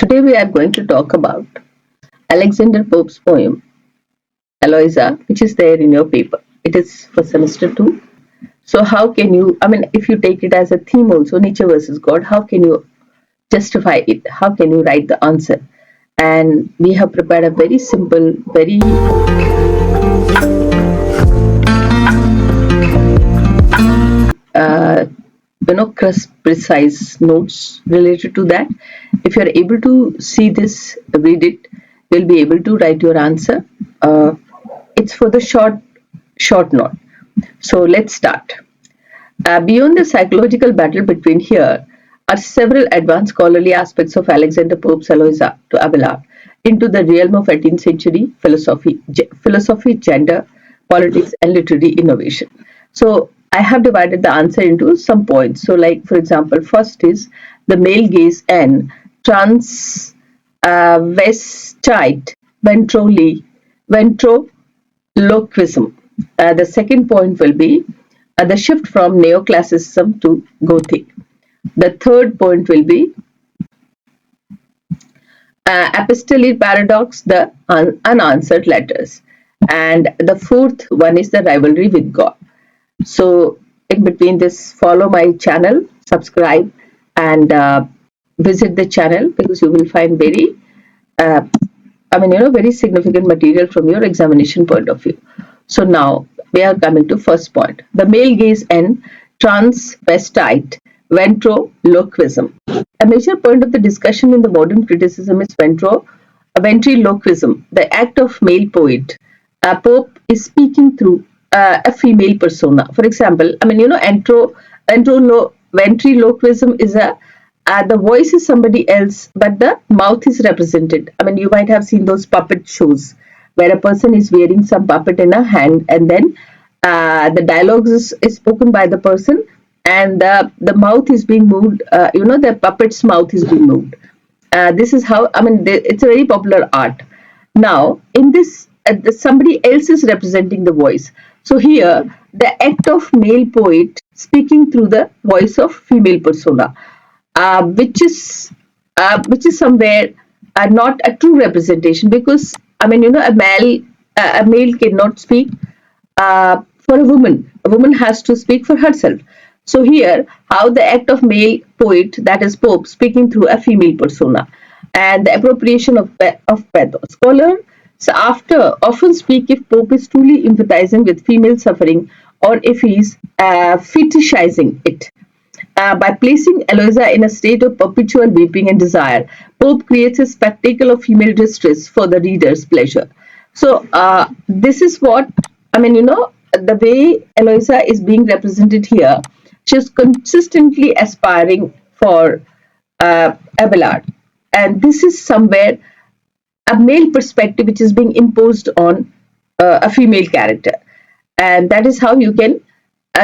Today we are going to talk about Alexander Pope's poem Eloisa, which is there in your paper. It is for semester 2. So how can you, if you take it as a theme also, nature versus God, how can you justify it? How can you write the answer? And we have prepared a very simple, very crisp, precise notes related to that. If you are able to see this, read it, you'll be able to write your answer. It's for the short note. So let's start. Beyond the psychological battle between here are several advanced scholarly aspects of Alexander Pope's Eloisa to Abelard into the realm of 18th century philosophy, gender, politics, and literary innovation. So I have divided the answer into some points. So, like for example, first is the male gaze and transvestite ventriloquism. The second point will be the shift from neoclassicism to Gothic. The third point will be epistolary paradox, the unanswered letters. And the fourth one is the rivalry with God. So in between this, follow my channel, subscribe, and visit the channel, because you will find very very significant material from your examination point of view. So now we are coming to first point, the male gaze and transvestite ventriloquism. A major point of the discussion in the modern criticism is ventriloquism, the act of male poet. A Pope is speaking through a female persona. For example, ventriloquism is the voice is somebody else, but the mouth is represented. You might have seen those puppet shows where a person is wearing some puppet in a hand, and then the dialogue is spoken by the person, and the mouth is being moved. The puppet's mouth is being moved. This is how, it's a very popular art. Now, in this, somebody else is representing the voice. So here, the act of male poet speaking through the voice of female persona, which is somewhere not a true representation, because a male cannot speak for a woman. A woman has to speak for herself. So here, how the act of male poet, that is Pope, speaking through a female persona, and the appropriation of pathos. Scholars after often speak if Pope is truly empathizing with female suffering, or if he is fetishizing it. By placing Eloisa in a state of perpetual weeping and desire, Pope creates a spectacle of female distress for the reader's pleasure. So this is what, the way Eloisa is being represented here. She's consistently aspiring for Abelard. And this is somewhere a male perspective which is being imposed on a female character. And that is how you can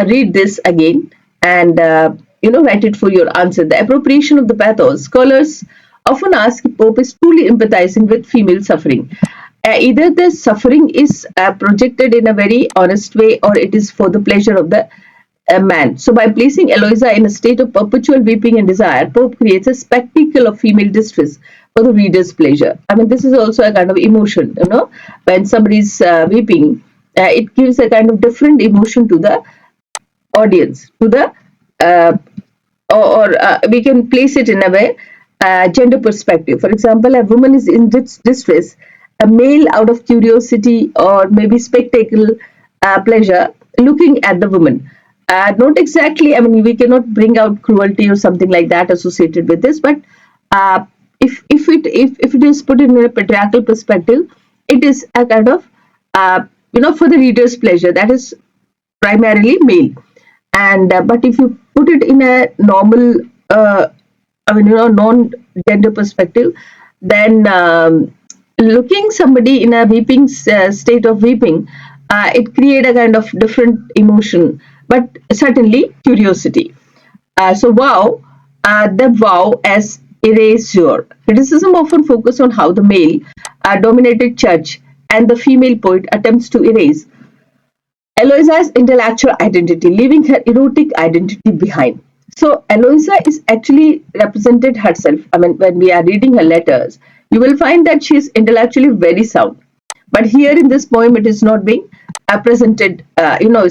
read this again and write it for your answer. The appropriation of the pathos. Scholars often ask if Pope is truly empathizing with female suffering. Either the suffering is projected in a very honest way, or it is for the pleasure of the man. So by placing Eloisa in a state of perpetual weeping and desire, Pope creates a spectacle of female distress for the reader's pleasure. This is also a kind of emotion, when somebody is weeping, it gives a kind of different emotion to the audience, to the we can place it in a way, gender perspective. For example, a woman is in distress, a male out of curiosity or maybe spectacle, pleasure, looking at the woman. Not exactly, we cannot bring out cruelty or something like that associated with this, but if it is put in a patriarchal perspective, it is a kind of for the reader's pleasure, that is primarily male. And but if you put it in a normal non-gender perspective, then looking somebody in a weeping state of weeping, it creates a kind of different emotion, but certainly curiosity. So vow, the vow as erasure. Criticism often focus on how the male dominated church and the female poet attempts to erase Eloisa's intellectual identity, leaving her erotic identity behind. So Eloisa is actually represented herself. I mean, when we are reading her letters, you will find that she is intellectually very sound. But here in this poem, it is not being presented.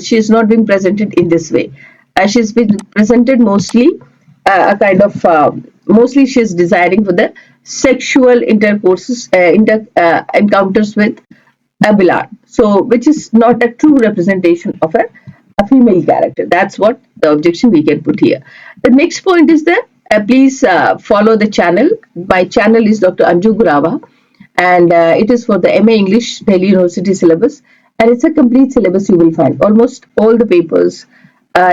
She is not being presented in this way. She's been presented mostly a kind of mostly she is desiring for the sexual encounters with Abelard. So, which is not a true representation of a female character. That's what the objection we can put here. The next point is that please follow the channel. My channel is Dr. Anju Gurawa, and it is for the MA English Delhi University syllabus, and it's a complete syllabus. You will find almost all the papers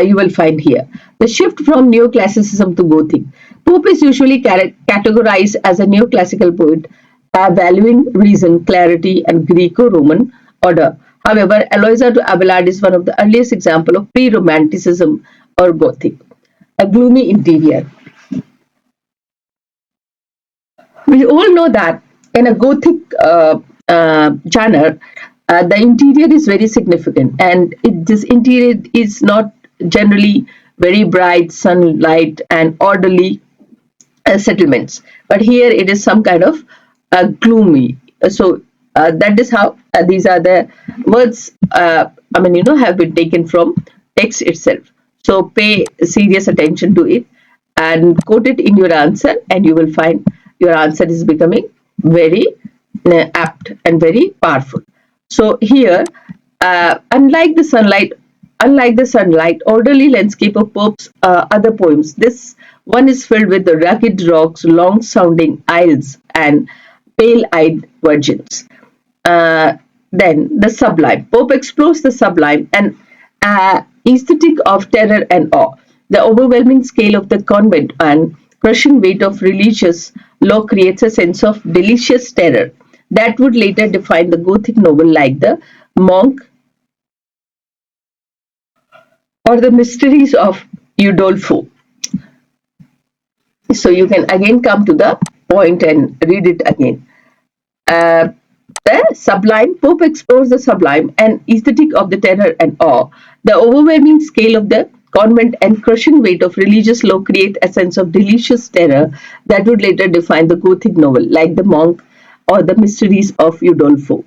you will find here. The shift from neoclassicism to Gothic. Pope is usually categorized as a neoclassical poet, valuing reason, clarity, and Greco-Roman order. However, Eloisa to Abelard is one of the earliest examples of pre-Romanticism or Gothic. A gloomy interior. We all know that in a Gothic genre, the interior is very significant, and this interior is not generally very bright, sunlight, and orderly settlements. But here it is some kind of gloomy. So that is how these are the words. Have been taken from text itself. So pay serious attention to it and quote it in your answer, and you will find your answer is becoming very apt and very powerful. So here, unlike the sunlight, orderly landscape of Pope's other poems, this one is filled with the rugged rocks, long-sounding aisles, and pale-eyed virgins. Then the sublime. Pope explores the sublime and aesthetic of terror and awe. The overwhelming scale of the convent and crushing weight of religious law creates a sense of delicious terror that would later define the Gothic novel like the Monk or the Mysteries of Udolpho. So you can again come to the point and read it again. The sublime, Pope explores the sublime and aesthetic of the terror and awe. The overwhelming scale of the convent and crushing weight of religious law create a sense of delicious terror that would later define the Gothic novel, like The Monk or The Mysteries of Udolpho.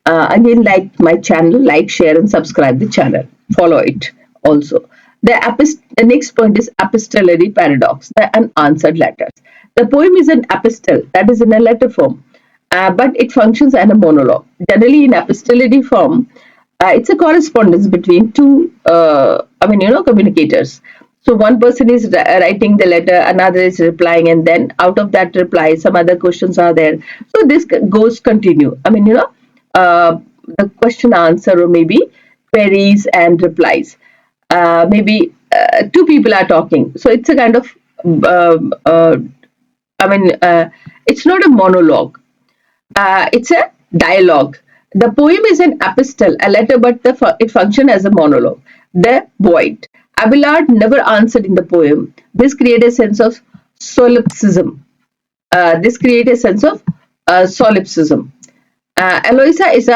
Again, like my channel, like, share, and subscribe the channel. Follow it also. The next point is epistolary paradox, the unanswered letters. The poem is an epistle, that is in a letter form, but it functions as a monologue. Generally, in epistolary form, it's a correspondence between two, communicators. So one person is writing the letter, another is replying, and then out of that reply, some other questions are there. So this goes continue. The question answer or maybe queries and replies. Maybe two people are talking. So it's a kind of, it's not a monologue. It's a dialogue. The poem is an epistle, a letter, but it functions as a monologue. The void. Abelard never answered in the poem. This creates a sense of solipsism. Eloisa is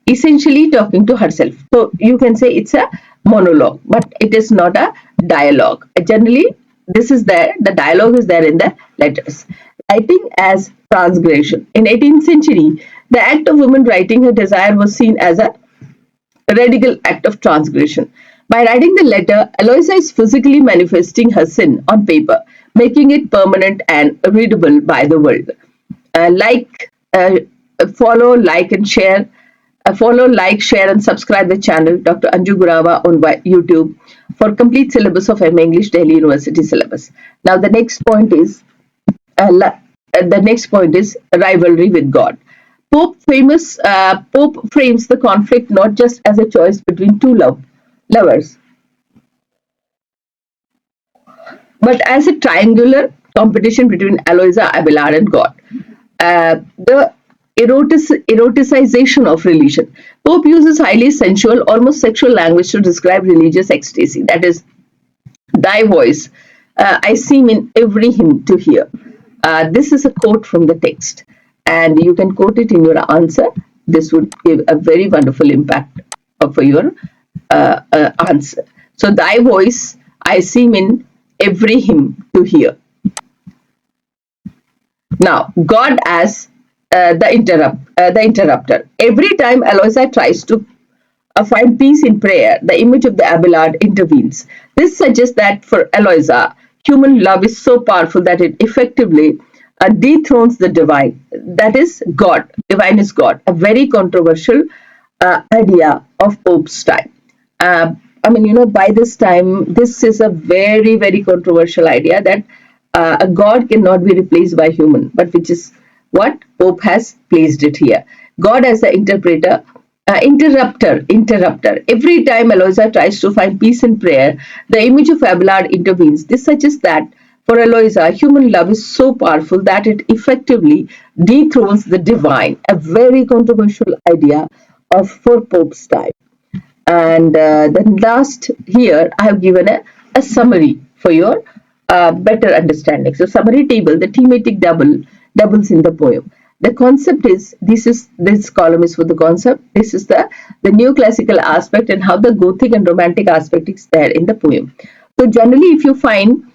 essentially talking to herself. So you can say it's a monologue, but it is not a dialogue. Generally, this is there. The dialogue is there in the letters. Writing as transgression. In 18th century, the act of woman writing her desire was seen as a radical act of transgression. By writing the letter, Eloisa is physically manifesting her sin on paper, making it permanent and readable by the world. Follow, like, and share. Follow, like, share, and subscribe the channel Dr. Anju Gurawa on YouTube for complete syllabus of MA English Delhi University syllabus. Now the next point is rivalry with God. Pope frames the conflict not just as a choice between two lovers, but as a triangular competition between Eloisa, Abelard, and God. The eroticization of religion. Pope uses highly sensual, almost sexual language to describe religious ecstasy. That is, thy voice I seem in every hymn to hear. This is a quote from the text, and you can quote it in your answer. This would give a very wonderful impact for your answer. So, thy voice I seem in every hymn to hear. Now, God as the interrupter. Every time Eloisa tries to find peace in prayer, the image of the Abelard intervenes. This suggests that for Eloisa, human love is so powerful that it effectively dethrones the divine. That is God. Divine is God. A very controversial idea of Pope's time. I mean, by this time, this is a very, very controversial idea that a God cannot be replaced by human, but which is what Pope has placed it here. God as the interrupter. Every time Eloisa tries to find peace in prayer, the image of Abelard intervenes. This suggests that for Eloisa, human love is so powerful that it effectively dethrones the divine, a very controversial idea of for Pope's time. And then last here, I have given a summary for your better understanding. So summary table, the thematic doubles in the poem. The concept is this column is for the concept. This is the neoclassical aspect and how the Gothic and Romantic aspect is there in the poem. So generally, if you find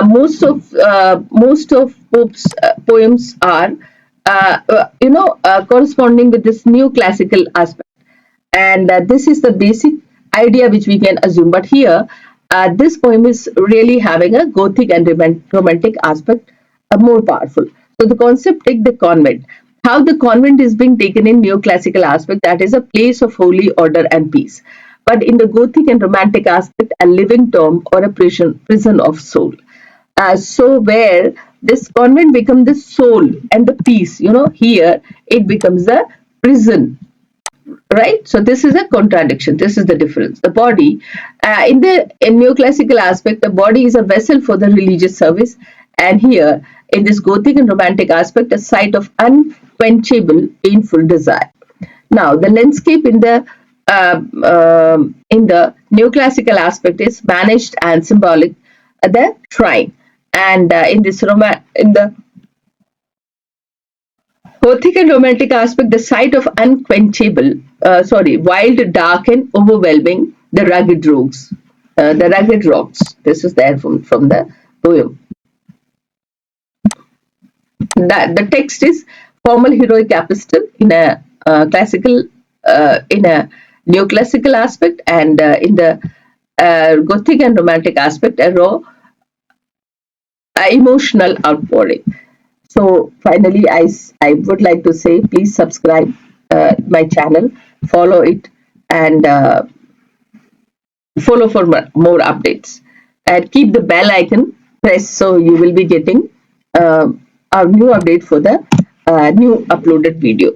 most of Pope's poems are corresponding with this neoclassical aspect, and this is the basic idea which we can assume. But here, this poem is really having a Gothic and Romantic aspect, more powerful. So the concept, take the convent. How the convent is being taken in neoclassical aspect, that is a place of holy order and peace. But in the Gothic and Romantic aspect, a living tomb or a prison of soul. So where this convent becomes the soul and the peace, here it becomes the prison, right? So this is a contradiction. This is the difference. The body, in neoclassical aspect, the body is a vessel for the religious service, and here in this Gothic and Romantic aspect, a site of unquenchable, painful desire. Now, the landscape in the neoclassical aspect is managed and symbolic, the shrine, and in the Gothic and Romantic aspect, the sight of wild, dark, and overwhelming, the rugged rocks. This is there from the poem. The text is formal heroic epistle in a in a neoclassical aspect, and in the Gothic and Romantic aspect, a raw emotional outpouring. So finally, I would like to say, please subscribe my channel, follow it, and follow for more updates. And keep the bell icon pressed so you will be getting our new update for the new uploaded video.